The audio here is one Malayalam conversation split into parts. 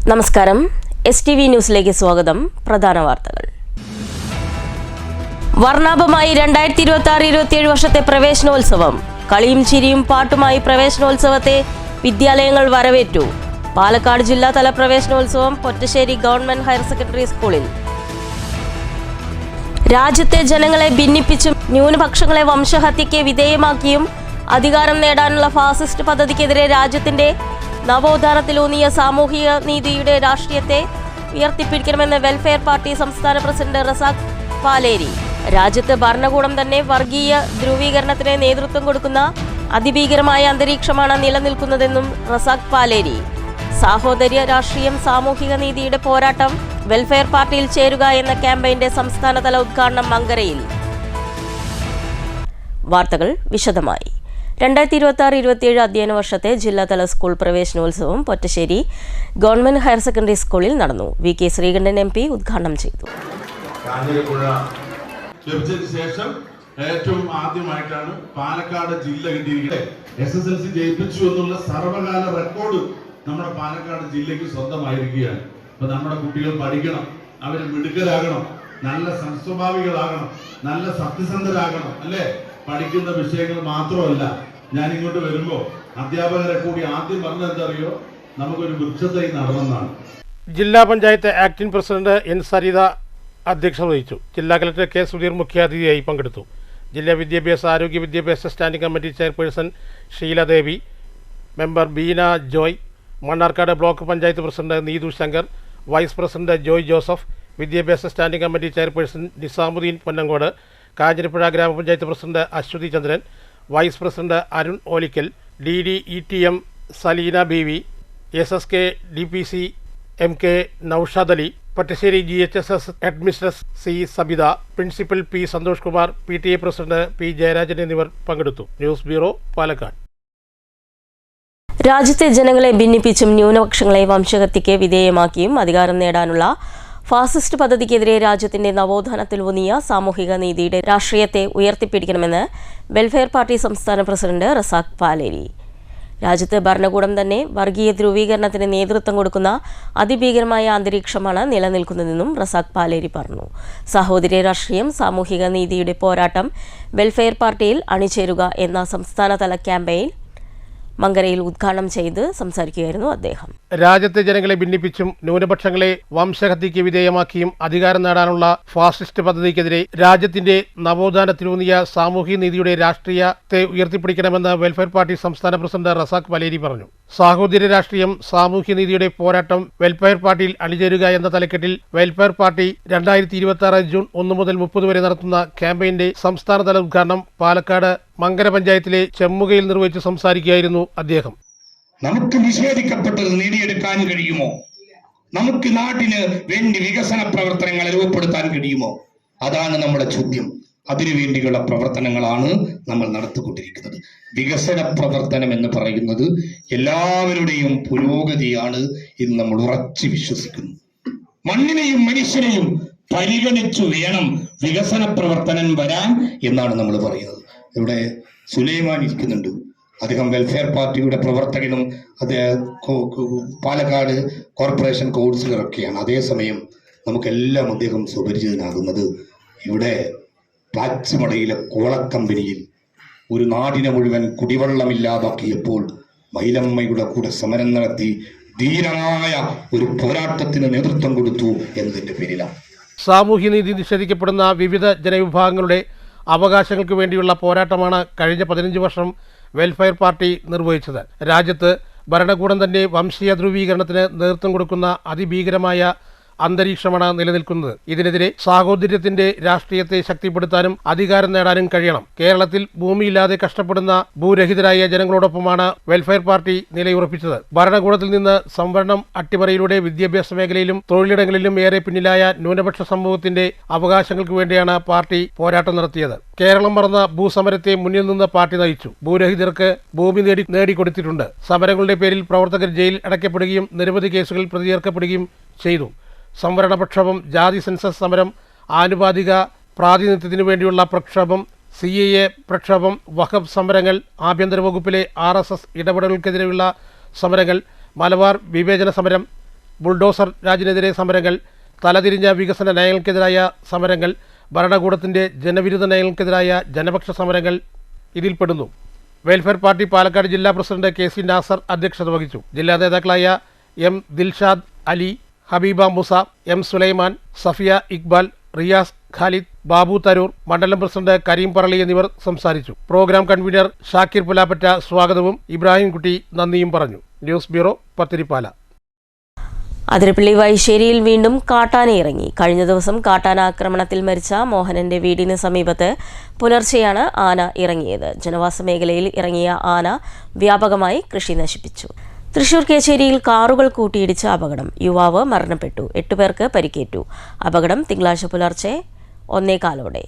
നമസ്കാരം. STV ന്യൂസിലേക്ക് സ്വാഗതം. പ്രധാന വാർത്തകൾ. വർണ്ണാഭമായി 2026-27 വർഷത്തെ പ്രവേശനോത്സവം. കളിയും ചിരിയും പാട്ടുമായി പ്രവേശനോത്സവത്തെ വിദ്യാലയങ്ങൾ വരവേറ്റു. പാലക്കാട് ജില്ലാതല പ്രവേശനോത്സവം പൊറ്റശ്ശേരി ഗവൺമെന്റ് ഹയർ സെക്കൻഡറി സ്കൂളിൽ. രാജ്യത്തെ ജനങ്ങളെ ഭിന്നിപ്പിച്ചും ന്യൂനപക്ഷങ്ങളെ വംശഹത്യയ്ക്ക് വിധേയമാക്കിയും അധികാരം നേടാനുള്ള ഫാസിസ്റ്റ് പദ്ധതിക്കെതിരെ രാജ്യത്തിന്റെ നവോത്ഥാനത്തിലൂന്നിയ സാമൂഹിക നീതിയുടെ രാഷ്ട്രീയത്തെ ഉയർത്തിപ്പിടിക്കണമെന്ന് വെൽഫെയർ പാർട്ടി സംസ്ഥാന പ്രസിഡന്റ് റസാഖ് പാലേരി. രാജ്യത്ത് ഭരണകൂടം തന്നെ വർഗീയ ധ്രുവീകരണത്തിന് നേതൃത്വം കൊടുക്കുന്ന അതിഭീകരമായ അന്തരീക്ഷമാണ് നിലനിൽക്കുന്നതെന്നും റസാഖ് പാലേരി. സാഹോദര്യ രാഷ്ട്രീയം, സാമൂഹിക നീതിയുടെ പോരാട്ടം, വെൽഫെയർ പാർട്ടിയിൽ ചേരുക എന്ന ക്യാമ്പയിന്റെ സംസ്ഥാനതല ഉദ്ഘാടനം മങ്കരയിൽ. വാർത്തകൾ വിശദമായി. 2026-27 അധ്യയന വർഷത്തെ ജില്ലാതല സ്കൂൾ പ്രവേശനോത്സവം പൊറ്റശ്ശേരി ഗവൺമെന്റ് ഹയർ സെക്കൻഡറി സ്കൂളിൽ നടന്നു. VK ശ്രീകണ്ഠൻ MP ഉദ്ഘാടനം ചെയ്തു. ശേഷം ഏറ്റവും ആദ്യമായിട്ടാണ് പാലക്കാട് ജില്ല കിട്ടിയിരിക്കുന്നത്. SSLC ജയിപ്പിച്ചു എന്നുള്ള സർവകാല റെക്കോർഡ് നമ്മുടെ പാലക്കാട് ജില്ലയ്ക്ക് സ്വന്തമായിരിക്കുകയാണ്. അപ്പൊ നമ്മുടെ കുട്ടികൾ പഠിക്കണം, അവർ മിടുക്കരാകണം, നല്ല സംസ്വഭാവികളാകണം, നല്ല സത്യസന്ധരാകണം, അല്ലേ? പഠിക്കുന്ന വിഷയങ്ങൾ മാത്രമല്ല. ഞാൻ ഇങ്ങോട്ട് വരുമ്പോൾ അധ്യാപകരെ കൂടി ആദ്യം പറഞ്ഞത് എന്താ അറിയോ? നമുക്കൊരു വൃക്ഷത്തൈ നടണമെന്നാണ്. ജില്ലാ panchayat acting president N Saritha അധ്യക്ഷത വഹിച്ചു. ജില്ലാ കളക്ടർ K സുധീർ മുഖ്യാതിഥിയായി പങ്കെടുത്തു. ജില്ലാ വിദ്യാഭ്യാസ ആരോഗ്യ വിദ്യാഭ്യാസ standing committee chairperson Sheeladevi, member Beena Joy, Mannarkkad block panchayat president Neethu Shankar, vice president Joy Joseph, വിദ്യാഭ്യാസ standing committee chairperson Nizamuddin Ponnankode, Kanjirapuzha grama panchayat president Aswathy Chandran, vice president Arun Olickal, DD ETM Saleena Beevi, SSK DPC MK Noushad Ali, Pottassery GHSS headmistress C Sabitha, principal P Santhosh Kumar, PTA president P Jayarajan എന്നിവർ പങ്കെടുത്തു. News bureau, Palakkad. രാജ്യത്തെ ജനങ്ങളെ ഭിന്നിപ്പിച്ചും ന്യൂനപക്ഷങ്ങളെ വംശഹത്യയ്ക്ക് വിധേയമാക്കിയും അധികാരം നേടാനുള്ള ഫാസിസ്റ്റ് പദ്ധതിക്കെതിരെ രാജ്യത്തിന്റെ നവോത്ഥാനത്തിലൂന്നിയ സാമൂഹിക നീതിയുടെ രാഷ്ട്രീയത്തെ ഉയർത്തിപ്പിടിക്കണമെന്ന് വെൽഫെയർ പാർട്ടി സംസ്ഥാന പ്രസിഡന്റ് റസാഖ് പാലേരി. രാജ്യത്ത് ഭരണകൂടം തന്നെ വർഗീയ ധ്രുവീകരണത്തിന് നേതൃത്വം കൊടുക്കുന്ന അതിഭീകരമായ അന്തരീക്ഷമാണ് നിലനിൽക്കുന്നതെന്നും റസാഖ് പാലേരി പറഞ്ഞു. സാഹോദര്യ രാഷ്ട്രീയം, സാമൂഹിക നീതിയുടെ പോരാട്ടം, വെൽഫെയർ പാർട്ടിയിൽ അണിചേരുക എന്ന സംസ്ഥാനതല ക്യാമ്പയിൻ മങ്കരയിൽ ഉദ്ഘാടനം ചെയ്ത് സംസാരിക്കുകയായിരുന്നു അദ്ദേഹം. രാജ്യത്തെ ജനങ്ങളെ ഭിന്നിപ്പിച്ചും ന്യൂനപക്ഷങ്ങളെ വംശഹത്യയ്ക്ക് വിധേയമാക്കിയും അധികാരം നേടാനുള്ള ഫാസിസ്റ്റ് പദ്ധതിക്കെതിരെ രാജ്യത്തിന്റെ നവോത്ഥാനത്തിലൂന്നിയ സാമൂഹ്യ നീതിയുടെ രാഷ്ട്രീയത്തെ ഉയർത്തിപ്പിടിക്കണമെന്ന് വെൽഫെയർ പാർട്ടി സംസ്ഥാന പ്രസിഡന്റ് റസാഖ് പാലേരി പറഞ്ഞു. സാഹോദര്യ രാഷ്ട്രീയം, സാമൂഹ്യ നീതിയുടെ പോരാട്ടം, വെൽഫെയർ പാർട്ടിയിൽ അണിചേരുക എന്ന തലക്കെട്ടിൽ വെൽഫെയർ പാർട്ടി 2026 ജൂൺ 1 മുതൽ 30 വരെ നടത്തുന്ന ക്യാമ്പയിന്റെ സംസ്ഥാനതല ഉദ്ഘാടനം പാലക്കാട് മങ്കര പഞ്ചായത്തിലെ ചെമ്മുകയിൽ നിർവഹിച്ച് സംസാരിക്കുകയായിരുന്നു അദ്ദേഹം. നമുക്ക് നിഷേധിക്കപ്പെട്ടത് നേടിയെടുക്കാൻ കഴിയുമോ? നമുക്ക് നാട്ടിന് വേണ്ടി വികസന പ്രവർത്തനങ്ങൾ രൂപപ്പെടുത്താൻ കഴിയുമോ? അതാണ് നമ്മുടെ ചോദ്യം. അതിനുവേണ്ടിയുള്ള പ്രവർത്തനങ്ങളാണ് നമ്മൾ നടത്തിക്കൊണ്ടിരിക്കുന്നത്. വികസന പ്രവർത്തനം എന്ന് പറയുന്നത് എല്ലാവരുടെയും പുരോഗതിയാണ് എന്ന് നമ്മൾ ഉറച്ചു വിശ്വസിക്കുന്നു. മണ്ണിനെയും മനുഷ്യനെയും പരിഗണിച്ചു വേണം വികസന പ്രവർത്തനം വരാൻ എന്നാണ് നമ്മൾ പറയുന്നത്. ഇവിടെ സുലൈമാൻ ഇരിക്കുന്നുണ്ട്. അദ്ദേഹം വെൽഫെയർ പാർട്ടിയുടെ പ്രവർത്തകനും പാലക്കാട് കോർപ്പറേഷൻ കൗൺസിലറൊക്കെയാണ്. അതേസമയം നമുക്കെല്ലാം അദ്ദേഹം സുപരിചിതനാകുന്നത് ഇവിടെ പ്ലാച്ചിമടയിലെ കോളക്കമ്പനിയിൽ ഒരു നാടിനെ മുഴുവൻ കുടിവെള്ളമില്ലാതാക്കിയപ്പോൾ മൈലമ്മയുടെ കൂടെ സമരം നടത്തി ധീരമായ ഒരു പോരാട്ടത്തിന് നേതൃത്വം കൊടുത്തു എന്നതിന്റെ പേരിലാണ്. സാമൂഹ്യനീതി നിഷേധിക്കപ്പെടുന്ന വിവിധ ജനവിഭാഗങ്ങളുടെ അവകാശങ്ങൾക്ക് വേണ്ടിയുള്ള പോരാട്ടമാണ് കഴിഞ്ഞ 15 വർഷം വെൽഫെയർ പാർട്ടി നിർവഹിച്ചത്. രാജ്യത്ത് ഭരണകൂടം തന്നെ വംശീയ ധ്രുവീകരണത്തിന് നേതൃത്വം കൊടുക്കുന്ന അതിഭീകരമായ അന്തരീക്ഷമാണ് നിലനിൽക്കുന്നത്. ഇതിനെതിരെ സാഹോദര്യത്തിന്റെ രാഷ്ട്രീയത്തെ ശക്തിപ്പെടുത്താനും അധികാരം നേടാനും കഴിയണം. കേരളത്തിൽ ഭൂമിയില്ലാതെ കഷ്ടപ്പെടുന്ന ഭൂരഹിതരായ ജനങ്ങളോടൊപ്പമാണ് വെൽഫെയർ പാർട്ടി നിലയുറപ്പിച്ചത്. ഭരണകൂടത്തിൽ നിന്ന് സംവരണം അട്ടിമറിയിലൂടെ വിദ്യാഭ്യാസ മേഖലയിലും തൊഴിലിടങ്ങളിലും ഏറെ പിന്നിലായ ന്യൂനപക്ഷ സമൂഹത്തിന്റെ അവകാശങ്ങൾക്ക് വേണ്ടിയാണ് പാർട്ടി പോരാട്ടം നടത്തിയത്. കേരളം മറന്ന ഭൂസമരത്തെ മുന്നിൽ നിന്ന് പാർട്ടി നയിച്ചു. ഭൂരഹിതർക്ക് ഭൂമി നേടിക്കൊടുത്തിട്ടുണ്ട്. സമരങ്ങളുടെ പേരിൽ പ്രവർത്തകർ ജയിലിൽ അടയ്ക്കപ്പെടുകയും നിരവധി കേസുകളിൽ പ്രതി ചേർക്കപ്പെടുകയും ചെയ്തു. സംവരണ പ്രക്ഷോഭം, ജാതി സെൻസസ് സമരം, ആനുപാതിക പ്രാതിനിധ്യത്തിനു വേണ്ടിയുള്ള പ്രക്ഷോഭം, CAA പ്രക്ഷോഭം, വഖഫ് സമരങ്ങൾ, ആഭ്യന്തര വകുപ്പിലെ RSS ഇടപെടലുകൾക്കെതിരെയുള്ള സമരങ്ങൾ, മലബാർ വിവേചന സമരം, ബുൾഡോസർ രാജിനെതിരെ സമരങ്ങൾ, തലതിരിഞ്ഞ വികസന നയങ്ങൾക്കെതിരായ സമരങ്ങൾ, ഭരണകൂടത്തിൻ്റെ ജനവിരുദ്ധ നയങ്ങൾക്കെതിരായ ജനപക്ഷ സമരങ്ങൾ ഇതിൽപ്പെടുന്നു. വെൽഫെയർ പാർട്ടി പാലക്കാട് ജില്ലാ പ്രസിഡന്റ് KC നാസർ അധ്യക്ഷത വഹിച്ചു. ജില്ലാ നേതാക്കളായ M ദിൽഷാദ് അലി, ഹബീബ മുസ, M സുലൈമാൻ, സഫിയ ഇക്ബാൽ, റിയാസ് ഖാലിദ്, ബാബു തരൂർ, മണ്ഡലം പ്രസിഡന്റ് കരീം പറളി എന്നിവർ സംസാരിച്ചു. പ്രോഗ്രാം കൺവീനർ ഷാക്കിർ പുലാപ്പറ്റ സ്വാഗതവും ഇബ്രാഹിംകുട്ടി നന്ദിയും പറഞ്ഞു. News bureau, Pathirippala. അതിരപ്പള്ളി വൈശ്ശേരിയിൽ വീണ്ടും കാട്ടാന ഇറങ്ങി. കഴിഞ്ഞ ദിവസം കാട്ടാന ആക്രമണത്തിൽ മരിച്ച മോഹനന്റെ വീടിന് സമീപത്ത് പുലർച്ചെയാണ് ആന ഇറങ്ങിയത്. ജനവാസ മേഖലയിൽ ഇറങ്ങിയ ആന വ്യാപകമായി കൃഷി നശിപ്പിച്ചു. തൃശൂർ കേച്ചേരിയിൽ കാറുകൾ കൂട്ടിയിടിച്ച അപകടം. യുവാവ് മരണപ്പെട്ടു. 8 പേർക്ക് പരിക്കേറ്റു. അപകടം തിങ്കളാഴ്ച പുലർച്ചെ 1:15.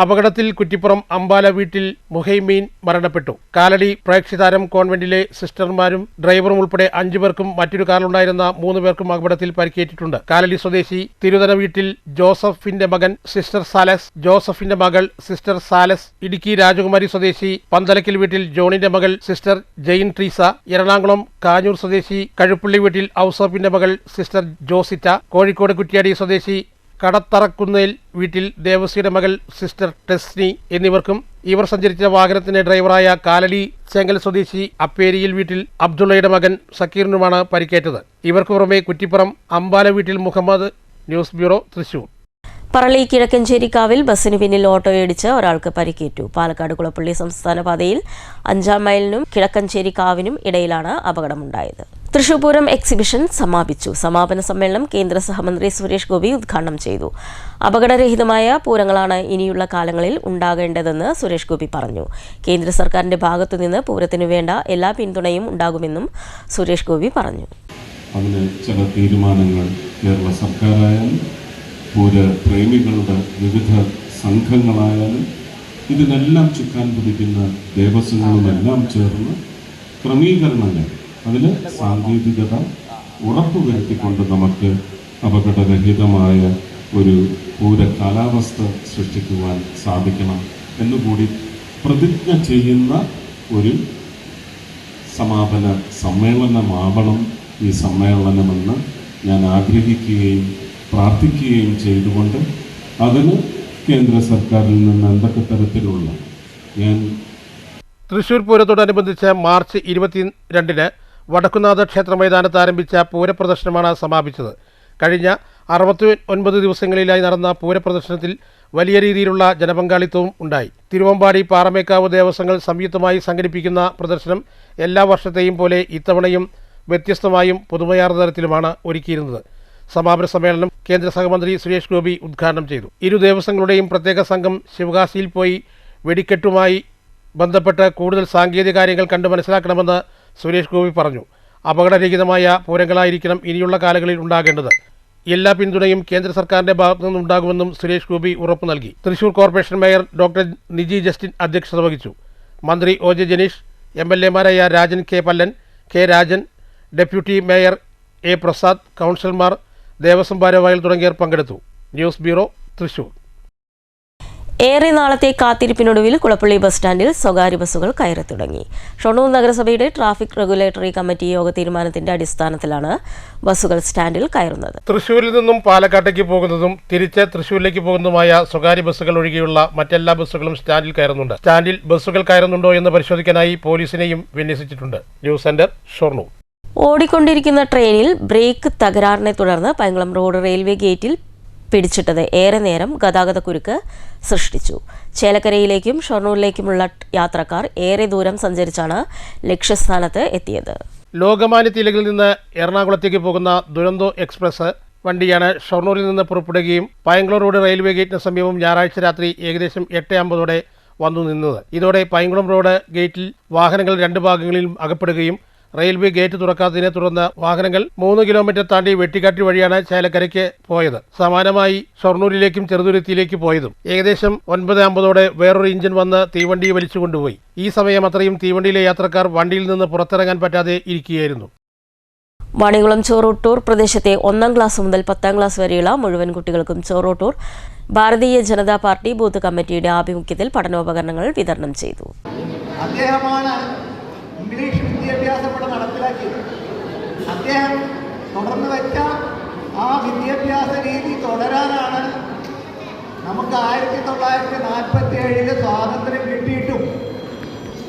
അപകടത്തിൽ കുറ്റിപ്പുറം അമ്പാല വീട്ടിൽ മുഹൈമീൻ മരണപ്പെട്ടു. കാലടി പ്രേക്ഷിതാരം കോൺവെന്റിലെ സിസ്റ്റർമാരും ഡ്രൈവറും ഉൾപ്പെടെ 5 പേർക്കും മറ്റൊരു കാറിലുണ്ടായിരുന്ന 3 പേർക്കും അപകടത്തിൽ പരിക്കേറ്റിട്ടുണ്ട്. കാലടി സ്വദേശി തിരുവന വീട്ടിൽ ജോസഫിന്റെ മകൻ സിസ്റ്റർ സാലസ്, ജോസഫിന്റെ മകൾ സിസ്റ്റർ സാലസ്, ഇടുക്കി രാജകുമാരി സ്വദേശി പന്തലക്കൽ വീട്ടിൽ ജോണിന്റെ മകൾ സിസ്റ്റർ ജെയിൻ ട്രീസ, എറണാകുളം കാഞ്ഞൂർ സ്വദേശി കഴുപ്പള്ളി വീട്ടിൽ ഔസഫിന്റെ മകൾ സിസ്റ്റർ ജോസിറ്റ, കോഴിക്കോട് കുറ്റ്യാടി സ്വദേശി കടത്തറക്കുന്നേൽ വീട്ടിൽ ദേവസിയുടെ മകൾ സിസ്റ്റർ ടെസ്നി എന്നിവർക്കും ഇവർ സഞ്ചരിച്ച വാഹനത്തിന്റെ ഡ്രൈവറായ കാലടി ചെങ്കൽ സ്വദേശി അപ്പേരിയിൽ വീട്ടിൽ അബ്ദുള്ളയുടെ മകൻ സക്കീറിനുമാണ് പരിക്കേറ്റത്. ഇവർക്ക് പുറമെ കുറ്റിപ്പുറം അമ്പാല വീട്ടിൽ മുഹമ്മദ്. News bureau, Thrissur. പറളി കിഴക്കഞ്ചേരിക്കാവിൽ ബസ്സിന് പിന്നിൽ ഓട്ടോയിടിച്ച് ഒരാൾക്ക് പരിക്കേറ്റു. പാലക്കാട് കുളപ്പള്ളി സംസ്ഥാന പാതയിൽ 5-ാം മൈലിനും കിഴക്കഞ്ചേരിക്കാവിനും ഇടയിലാണ് അപകടമുണ്ടായത്. തൃശൂർ പൂരം എക്സിബിഷൻ സമാപിച്ചു. സമാപന സമ്മേളനം കേന്ദ്ര സഹമന്ത്രി സുരേഷ് ഗോപി ഉദ്ഘാടനം ചെയ്തു. അപകടരഹിതമായ പൂരങ്ങളാണ് ഇനിയുള്ള കാലങ്ങളിൽ ഉണ്ടാകേണ്ടതെന്ന് സുരേഷ് ഗോപി പറഞ്ഞു. കേന്ദ്ര സർക്കാരിന്റെ ഭാഗത്തുനിന്ന് പൂരത്തിനു വേണ്ട എല്ലാ പിന്തുണയും ഉണ്ടാകുമെന്നും സുരേഷ് ഗോപി പറഞ്ഞു. അതിന് ചില തീരുമാനങ്ങൾ കേരള സർക്കാരായാലും പൂരപ്രേമികളുടെ വിവിധ സംഘങ്ങളായാലും ഇതിനെല്ലാം ചുക്കാൻ പിടിക്കുന്ന ദേവസ്വങ്ങളുമെല്ലാം ചേർന്ന് ക്രമീകരണങ്ങൾ, അതിൽ സാങ്കേതികത ഉറപ്പുവരുത്തിക്കൊണ്ട് നമുക്ക് അപകടരഹിതമായ ഒരു പൂരകാലാവസ്ഥ സൃഷ്ടിക്കുവാൻ സാധിക്കണം എന്നുകൂടി പ്രതിജ്ഞ ചെയ്യുന്ന ഒരു സമാപന സമ്മേളനമാവണം ഈ സമ്മേളനമെന്ന് ഞാൻ ആഗ്രഹിക്കുകയും പ്രാർത്ഥിക്കുകയും ചെയ്തുകൊണ്ട് അതിന് കേന്ദ്ര സർക്കാരിൽ നിന്ന് എന്തൊക്കെ തരത്തിലുള്ള തൃശൂർ പൂരത്തോടനുബന്ധിച്ച് മാർച്ച് 22-ന് വടക്കുന്നാഥ ക്ഷേത്ര മൈതാനത്ത് ആരംഭിച്ച പൂരപ്രദർശനമാണ് സമാപിച്ചത്. കഴിഞ്ഞ 69 ദിവസങ്ങളിലായി നടന്ന പൂരപ്രദർശനത്തിൽ വലിയ രീതിയിലുള്ള ജനപങ്കാളിത്തവും ഉണ്ടായി. തിരുവമ്പാടി പാറമേക്കാവ് ദേവസ്വങ്ങൾ സംയുക്തമായി സംഘടിപ്പിക്കുന്ന പ്രദർശനം എല്ലാ വർഷത്തെയും പോലെ ഇത്തവണയും വ്യത്യസ്തമായും പുതുമയാർന്ന തരത്തിലുമാണ് ഒരുക്കിയിരുന്നത്. സമാപന സമ്മേളനം കേന്ദ്ര സഹമന്ത്രി സുരേഷ് ഗോപി ഉദ്ഘാടനം ചെയ്തു. ഇരു ദേവസ്വങ്ങളുടെയും പ്രത്യേക സംഘം ശിവകാശിയിൽ പോയി വെടിക്കെട്ടുമായി ബന്ധപ്പെട്ട് കൂടുതൽ സാങ്കേതിക കാര്യങ്ങൾ കണ്ടു മനസ്സിലാക്കണമെന്ന് സുരേഷ് ഗോപി പറഞ്ഞു. അപകടരഹിതമായ പൂരങ്ങളായിരിക്കണം ഇനിയുള്ള കാലങ്ങളിൽ ഉണ്ടാകേണ്ടത്. എല്ലാ പിന്തുണയും കേന്ദ്ര സർക്കാരിന്റെ ഭാഗത്തു നിന്നുണ്ടാകുമെന്നും സുരേഷ് ഗോപി ഉറപ്പു നൽകി. Thrissur corporation mayor doctor Niji Justin അധ്യക്ഷത വഹിച്ചു. മന്ത്രി OJ ജനീഷ്, MLA-മാരായ Rajan K. Pallan, K. Rajan, deputy mayor A. Prasad, കൗൺസിലർമാർ, ദേവസ്വം ഭാരവാഹികൾ തുടങ്ങിയവർ പങ്കെടുത്തു. News bureau, Thrissur. ഏറെ നാളത്തെ കാത്തിരിപ്പിനൊടുവിൽ കുളപ്പള്ളി ബസ് സ്റ്റാൻഡിൽ സ്വകാര്യ ബസ്സുകൾ കയറി തുടങ്ങി. ഷൊർണൂർ നഗരസഭയുടെ ട്രാഫിക് റെഗുലേറ്ററി കമ്മിറ്റി യോഗ തീരുമാനത്തിന്റെ അടിസ്ഥാനത്തിലാണ് ബസ്സുകൾ സ്റ്റാൻഡിൽ കയറുന്നത്. തൃശൂരിൽ നിന്നും പാലക്കാട്ടേക്ക് പോകുന്നതും തിരിച്ച് തൃശൂരിലേക്ക് പോകുന്നതുമായ സ്വകാര്യ ബസ്സുകൾ ഒഴികെയുള്ള മറ്റെല്ലാ ബസ്സുകളും സ്റ്റാൻഡിൽ കയറുന്നുണ്ട്. സ്റ്റാൻഡിൽ ബസ്സുകൾ കയറുന്നുണ്ടോ എന്ന് പരിശോധിക്കാനായി പോലീസിനെയും വിന്യസിച്ചിട്ടുണ്ട്. News centre, Shoranur. ഓടിക്കൊണ്ടിരിക്കുന്ന ട്രെയിനിൽ ബ്രേക്ക് തകരാറിനെ തുടർന്ന് പൈങ്കുളം റോഡ് റെയിൽവേ ഗേറ്റിൽ പിടിച്ചിട്ടത് ഏറെ നേരം ഗതാഗതക്കുരുക്ക് സൃഷ്ടിച്ചു. ചേലക്കരയിലേക്കും ഷൊർണൂരിലേക്കുമുള്ള യാത്രക്കാർ ഏറെ ദൂരം സഞ്ചരിച്ചാണ് ലക്ഷ്യസ്ഥാനത്ത് എത്തിയത്. ലോകമാന്യ തിലകിൽ നിന്ന് എറണാകുളത്തേക്ക് പോകുന്ന ദുരന്തോ എക്സ്പ്രസ് വണ്ടിയാണ് ഷൊർണൂരിൽ നിന്ന് പുറപ്പെടുകയും പൈങ്കുളം റോഡ് റെയിൽവേ ഗേറ്റിന് സമീപം ഞായറാഴ്ച രാത്രി ഏകദേശം 8:50 വന്നു നിന്നത്. ഇതോടെ പൈങ്കുളം റോഡ് ഗേറ്റിൽ വാഹനങ്ങൾ 2 ഭാഗങ്ങളിലും അകപ്പെടുകയും റെയിൽവേ ഗേറ്റ് തുറക്കാത്തതിനെ തുടർന്ന് വാഹനങ്ങൾ 3 കിലോമീറ്റർ താണ്ടി വെട്ടിക്കാട്ടി വഴിയാണ് ചേലക്കരയ്ക്ക് പോയത്. സമാനമായി ഷൊർണൂരിലേക്കും ചെറുതുരുത്തിയിലേക്ക് പോയതും. ഏകദേശം 9:50 വേറൊരു ഇഞ്ചിൻ വന്ന് തീവണ്ടിയെ വലിച്ചു കൊണ്ടുപോയി. ഈ സമയം അത്രയും തീവണ്ടിയിലെ യാത്രക്കാർ വണ്ടിയിൽ നിന്ന് പുറത്തിറങ്ങാൻ പറ്റാതെ ഇരിക്കുകയായിരുന്നു. വാണികുളം ചോറൂട്ടൂർ പ്രദേശത്തെ 1-ാം ക്ലാസ് മുതൽ 10-ാം ക്ലാസ് വരെയുള്ള മുഴുവൻ കുട്ടികൾക്കും ചോറൂട്ടൂർ ഭാരതീയ ജനതാ പാർട്ടി ബൂത്ത് കമ്മിറ്റിയുടെ ആഭിമുഖ്യത്തിൽ പഠനോപകരണങ്ങൾ വിതരണം ചെയ്തു. ഇംഗ്ലീഷ് വിദ്യാഭ്യാസം ഇവിടെ നടപ്പിലാക്കിയത്. അദ്ദേഹം തുറന്നു വെച്ച ആ വിദ്യാഭ്യാസ രീതി തുടരാനാണ് നമുക്ക് 1947 സ്വാതന്ത്ര്യം കിട്ടിയിട്ടും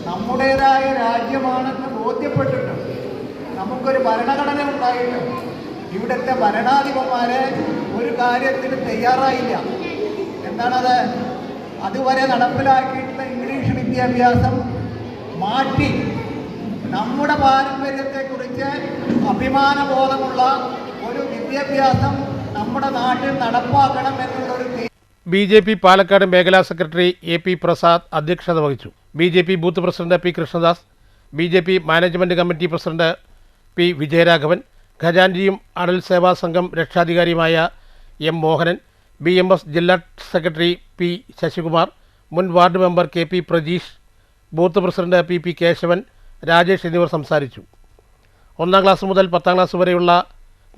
നമ്മുടേതായ രാജ്യമാണെന്ന് ബോധ്യപ്പെട്ടിട്ടും നമുക്കൊരു ഭരണഘടന ഉണ്ടായിട്ടും ഇവിടുത്തെ ഭരണാധിപന്മാരെ ഒരു കാര്യത്തിന് തയ്യാറായില്ല. എന്താണത്? അതുവരെ നടപ്പിലാക്കിയിട്ടുള്ള ഇംഗ്ലീഷ് വിദ്യാഭ്യാസം മാറ്റി നമ്മുടെ പാരമ്പര്യത്തെക്കുറിച്ച് അഭിമാനബോധമുള്ള ഒരു വിദ്യാഭ്യാസം നമ്മുടെ നാട്ടിൽ നടപ്പാക്കണം എന്നുള്ളൊരു BJP പാലക്കാട് മേഖലാ സെക്രട്ടറി AP പ്രസാദ് അധ്യക്ഷത വഹിച്ചു. BJP booth president P Krishnadas, BJP management committee president P Vijayaraghavan, ഖജാൻജിയും അടൽ സേവാ സംഘം രക്ഷാധികാരിയുമായ M മോഹനൻ, BMS ജില്ലാ സെക്രട്ടറി P ശശികുമാർ, മുൻ ward member KP Prajeesh, booth president PP Kesavan, Rajesh എന്നിവർ സംസാരിച്ചു. 1ാം ക്ലാസ് മുതൽ 10ാം ക്ലാസ് വരെയുള്ള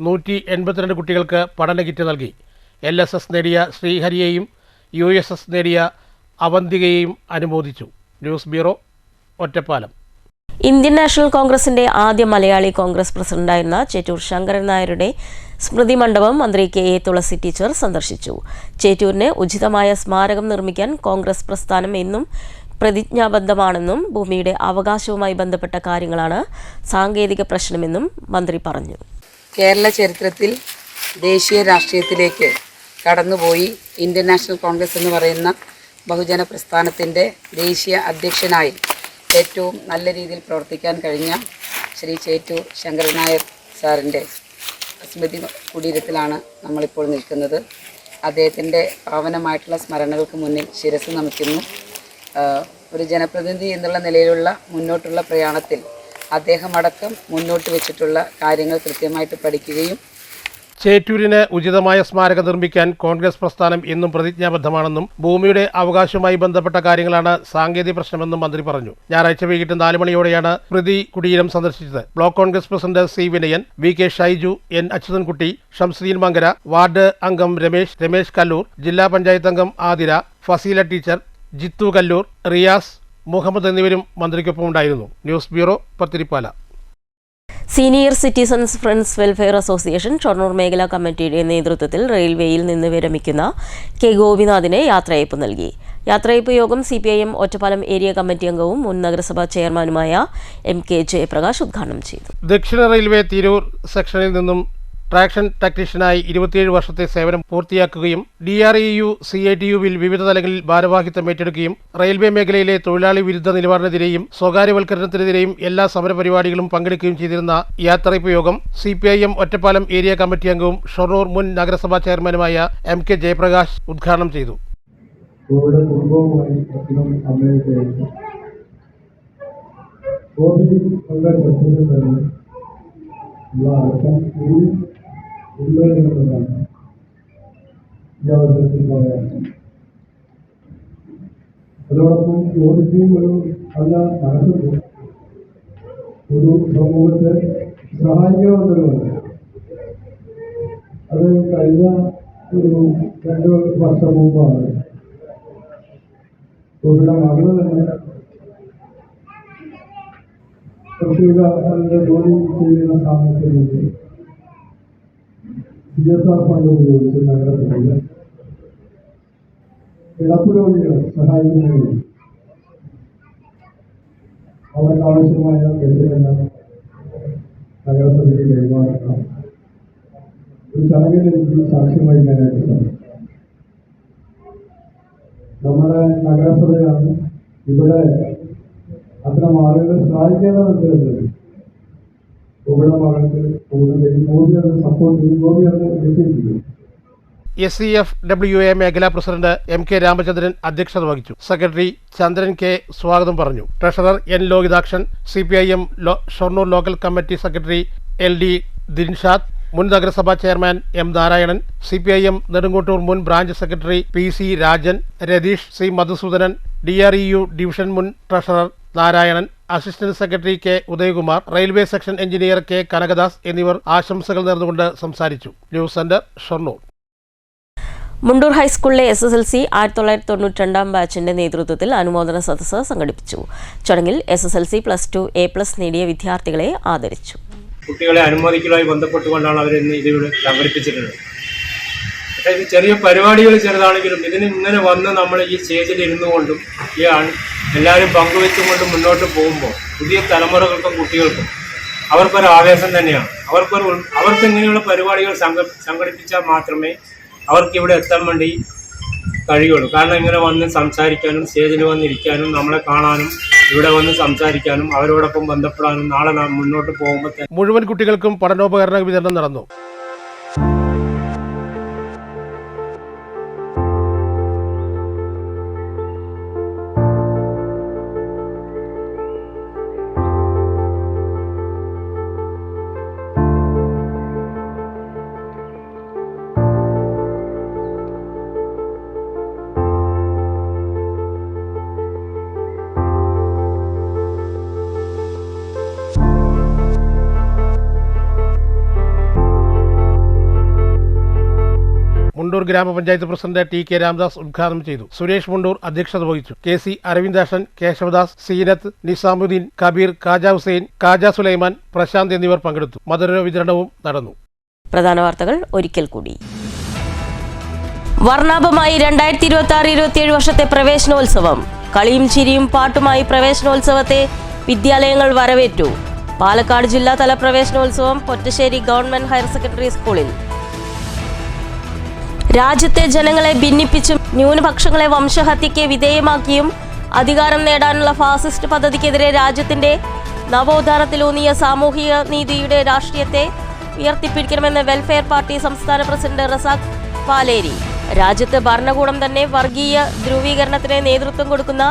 182 കുട്ടികൾക്ക് പഠന കിറ്റ് നൽകി. LSS നേടിയ ശ്രീഹരിയെയും USS നേടിയ അവന്തികയെയും അനുമോദിച്ചു. News bureau, Ottapalam. Indian national കോൺഗ്രസിന്റെ ആദ്യ മലയാളി കോൺഗ്രസ് പ്രസിഡന്റായിരുന്ന ചേറ്റൂർ ശങ്കരൻ നായരുടെ സ്മൃതി മണ്ഡപം മന്ത്രി KA തുളസി ടീച്ചർ സന്ദർശിച്ചു. ചേറ്റൂരിന് ഉചിതമായ സ്മാരകം നിർമ്മിക്കാൻ കോൺഗ്രസ് പ്രസ്ഥാനം എന്നും പ്രതിജ്ഞാബദ്ധമാണെന്നും ഭൂമിയുടെ അവകാശവുമായി ബന്ധപ്പെട്ട കാര്യങ്ങളാണ് സാങ്കേതിക പ്രശ്നമെന്നും മന്ത്രി പറഞ്ഞു. കേരള ചരിത്രത്തിൽ ദേശീയ രാഷ്ട്രീയത്തിലേക്ക് കടന്നുപോയി ഇന്ത്യൻ നാഷണൽ കോൺഗ്രസ് എന്ന് പറയുന്ന ബഹുജന പ്രസ്ഥാനത്തിൻ്റെ ദേശീയ അധ്യക്ഷനായി ഏറ്റവും നല്ല രീതിയിൽ പ്രവർത്തിക്കാൻ കഴിഞ്ഞ ശ്രീ ചേറ്റൂർ ശങ്കരൻ നായർ സാറിൻ്റെ സ്മൃതി കുടീരത്തിലാണ് നമ്മളിപ്പോൾ നിൽക്കുന്നത്. അദ്ദേഹത്തിൻ്റെ പാവനമായിട്ടുള്ള സ്മരണകൾക്ക് മുന്നിൽ ശിരസ് നമിക്കുന്നു. ഒരു ജനപ്രതിനിധി എന്നുള്ള നിലയിലുള്ള മുന്നോട്ടുള്ള പ്രയാണത്തിൽ അദ്ദേഹമടക്കം മുന്നോട്ട് വെച്ചിട്ടുള്ള കാര്യങ്ങൾ കൃത്യമായിട്ട് പഠിക്കുകയും ചേറ്റൂരിന് ഉചിതമായ സ്മാരകം നിർമ്മിക്കാൻ കോൺഗ്രസ് പ്രസ്ഥാനം എന്നും പ്രതിജ്ഞാബദ്ധമാണെന്നും ഭൂമിയുടെ അവകാശവുമായി ബന്ധപ്പെട്ട കാര്യങ്ങളാണ് സാങ്കേതിക പ്രശ്നമെന്നും മന്ത്രി പറഞ്ഞു. ഞായറാഴ്ച വൈകിട്ട് 4 മണിയോടെയാണ് സ്മൃതി കുടീരം സന്ദർശിച്ചത്. Block Congress president C Vinayan, VK Shaiju, N Achuthankutty, Shamsuddin Mankara, ward അംഗം രമേശ് കല്ലൂർ, ജില്ലാ പഞ്ചായത്ത് അംഗം ആതിര, ഫസീല ടീച്ചർ, ജിത്തു കല്ലൂർ, റിയാസ്, മുഹമ്മദ് എന്നിവരും മന്ത്രിക്കൊപ്പം ഉണ്ടായിരുന്നു. News bureau, Pathirippala. Senior citizens friends welfare association Shoranur മേഖലാ കമ്മിറ്റിയുടെ നേതൃത്വത്തിൽ റെയിൽവേയിൽ നിന്ന് വിരമിക്കുന്ന K ഗോപിനാഥിന് യാത്രയയപ്പ് നൽകി. യാത്രയയപ്പ് യോഗം CPIM ഒറ്റപ്പാലം ഏരിയ കമ്മിറ്റി അംഗവും മുൻ നഗരസഭാ ചെയർമാനുമായ MK ജയപ്രകാശ് ഉദ്ഘാടനം ചെയ്തു. ദക്ഷിണ റെയിൽവേ തിരൂർ സെക്ഷനിൽ നിന്നും ട്രാക്ഷൻ ടെക്നീഷ്യനായി 27 വർഷത്തെ സേവനം പൂർത്തിയാക്കുകയും DREU CITUവിൽ വിവിധ തലങ്ങളിൽ ഭാരവാഹിത്വം ഏറ്റെടുക്കുകയും റെയിൽവേ മേഖലയിലെ തൊഴിലാളി വിരുദ്ധ നിലപാടിനെതിരെയും സ്വകാര്യവൽക്കരണത്തിനെതിരെയും എല്ലാ സമരപരിപാടികളും പങ്കെടുക്കുകയും ചെയ്തിരുന്ന യാത്രയയപ്പ് യോഗം CPIM ഒറ്റപ്പാലം ഏരിയ കമ്മിറ്റി അംഗവും ഷൊർണൂർ മുൻ നഗരസഭാ ചെയർമാനുമായ MK ജയപ്രകാശ് ഉദ്ഘാടനം ചെയ്തു. അതോടൊപ്പം യോജിക്കുകയും ഒരു നല്ല മനസ്സുണ്ട്, ഒരു സമൂഹത്തെ സഹായിക്കണമെന്നൊരുമുണ്ട്. അത് കഴിഞ്ഞ ഒരു 2 വർഷം മുമ്പാണ് ഇവിടെ മകള് തന്നെ പ്രത്യേക ജോലി ചെയ്യുന്ന സാമൂഹ്യത്തിൽ CSR ഫണ്ട് ഉപയോഗിച്ച് നഗരസഭയിൽ കിടപ്പുരോഗികളെ സഹായിക്കുന്നതിന് അവർക്ക് ആവശ്യമായ പെൻഷനെല്ലാം നഗരസഭയിൽ കൈമാറുന്ന ഒരു ചടങ്ങിൽ എനിക്ക് സാക്ഷ്യം വഹിക്കാനായിട്ട് സാധിക്കും. നമ്മുടെ നഗരസഭയാണ് ഇവിടെ അത്തരം ആളുകളെ സഹായിക്കേണ്ടതുണ്ട്. ഇവിടെ മകൾക്ക് ഗോപി അത് സപ്പോർട്ട് ചെയ്യും, ഗോപി അത് നിശ്ചയിച്ചിരിക്കും. SCFWA മേഖലാ പ്രസിഡന്റ് MK രാമചന്ദ്രൻ അധ്യക്ഷത വഹിച്ചു. സെക്രട്ടറി ചന്ദ്രൻ K സ്വാഗതം പറഞ്ഞു. Treasurer N Lohithakshan, CPIM Shoranur local committee secretary LD Dinshad, മുൻ നഗരസഭാ chairman M Narayanan, CPIM Nedunkottur മുൻ branch secretary PC Rajan, Ratheesh, C Madhusoodanan, DREU division മുൻ treasurer Narayanan, assistant secretary K Udayakumar, railway section engineer K Kanakadas എന്നിവർ ആശംസകൾ നേർന്നുകൊണ്ട് സംസാരിച്ചു. News centre, Shoranur. മുണ്ടൂർ ഹൈസ്കൂളിലെ SSLC 1992 ബാച്ചിന്റെ നേതൃത്വത്തിൽ അനുമോദന സദസ്സ് സംഘടിപ്പിച്ചു. ചടങ്ങിൽ SSLC +2 A+ നേടിയ വിദ്യാർത്ഥികളെ ആദരിച്ചു. കുട്ടികളെ അനുമോദിക്കലുമായി ബന്ധപ്പെട്ടുകൊണ്ടാണ് അവരിന്ന് ഇതിവിടെ സംഘടിപ്പിച്ചിട്ടുള്ളത്. പക്ഷേ ഇത് ചെറിയ പരിപാടികൾ ചെറുതാണെങ്കിലും ഇതിന് ഇങ്ങനെ വന്ന് നമ്മൾ ഈ സ്റ്റേജിൽ ഇരുന്നു കൊണ്ടും എല്ലാവരും പങ്കുവെച്ചും കൊണ്ട് മുന്നോട്ട് പോകുമ്പോൾ പുതിയ തലമുറകൾക്കും കുട്ടികൾക്കും അവർക്കൊരു ആവേശം തന്നെയാണ്. അവർക്ക് ഇങ്ങനെയുള്ള പരിപാടികൾ സംഘടിപ്പിച്ചാൽ മാത്രമേ അവർക്ക് ഇവിടെ എത്താൻ വേണ്ടി കഴിയുള്ളൂ. കാരണം ഇങ്ങനെ വന്ന് സംസാരിക്കാനും സ്റ്റേജിൽ വന്നിരിക്കാനും നമ്മളെ കാണാനും ഇവിടെ വന്ന് സംസാരിക്കാനും അവരോടൊപ്പം ബന്ധപ്പെടാനും നാളെ നാം മുന്നോട്ട് പോകുമ്പോൾ മുഴുവൻ കുട്ടികൾക്കും പഠനോപകരണ വിതരണം നടന്നു. മുണ്ടൂർ ഗ്രാമപഞ്ചായത്ത് പ്രസിഡന്റ് TK രാംദാസ് ഉദ്ഘാടനം ചെയ്തു. സുരേഷ് മുണ്ടൂർ അധ്യക്ഷത വഹിച്ചു. KC അരവിന്ദാഷൻ, കേശവദാസ്, സീനത്ത്, നിസാമുദ്ദീൻ, കബീർ, കാജ ഹുസൈൻ, കാജ സുലൈമാൻ, പ്രശാന്ത് എന്നിവർ പങ്കെടുത്തു. മധുര വിതരണവും നടന്നു. പ്രധാന വാർത്തകൾ ഒരിക്കൽ കൂടി. വർണ്ണാഭമായി 2026-27 വർഷത്തെ പ്രവേശനോത്സവം. കളിയും ചിരിയും പാട്ടുമായി പ്രവേശനോത്സവത്തെ വിദ്യാലയങ്ങൾ വരവേറ്റു. പാലക്കാട് ജില്ലാതല പ്രവേശനോത്സവം പൊറ്റശ്ശേരി ഗവൺമെന്റ് ഹയർ സെക്കൻഡറി സ്കൂളിൽ. രാജ്യത്തെ ജനങ്ങളെ ഭിന്നിപ്പിച്ചും ന്യൂനപക്ഷങ്ങളെ വംശഹത്യയ്ക്ക് വിധേയമാക്കിയും അധികാരം നേടാനുള്ള ഫാസിസ്റ്റ് പദ്ധതിക്കെതിരെ രാജ്യത്തിന്റെ നവോത്ഥാനത്തിലൂന്നിയ സാമൂഹിക നീതിയുടെ രാഷ്ട്രീയത്തെ ഉയർത്തിപ്പിടിക്കണമെന്ന് വെൽഫെയർ പാർട്ടി സംസ്ഥാന പ്രസിഡന്റ് റസാഖ് പാലേരി. രാജ്യത്ത് ഭരണകൂടം തന്നെ വർഗീയ ധ്രുവീകരണത്തിന് നേതൃത്വം കൊടുക്കുന്ന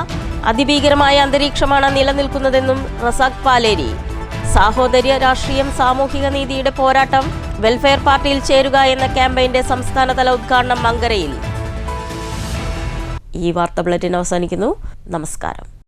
അതിഭീകരമായ അന്തരീക്ഷമാണ് നിലനിൽക്കുന്നതെന്നും റസാഖ് പാലേരി. സാഹോദര്യ രാഷ്ട്രീയം, സാമൂഹിക നീതിയുടെ പോരാട്ടം, വെൽഫെയർ പാർട്ടിയിൽ ചേരുക എന്ന ക്യാമ്പയിന്റെ സംസ്ഥാനതല ഉദ്ഘാടനം മങ്കരയിൽ. ഈ വാർത്താ ബുള്ളറ്റിൻ അവസാനിക്കുന്നു. നമസ്കാരം.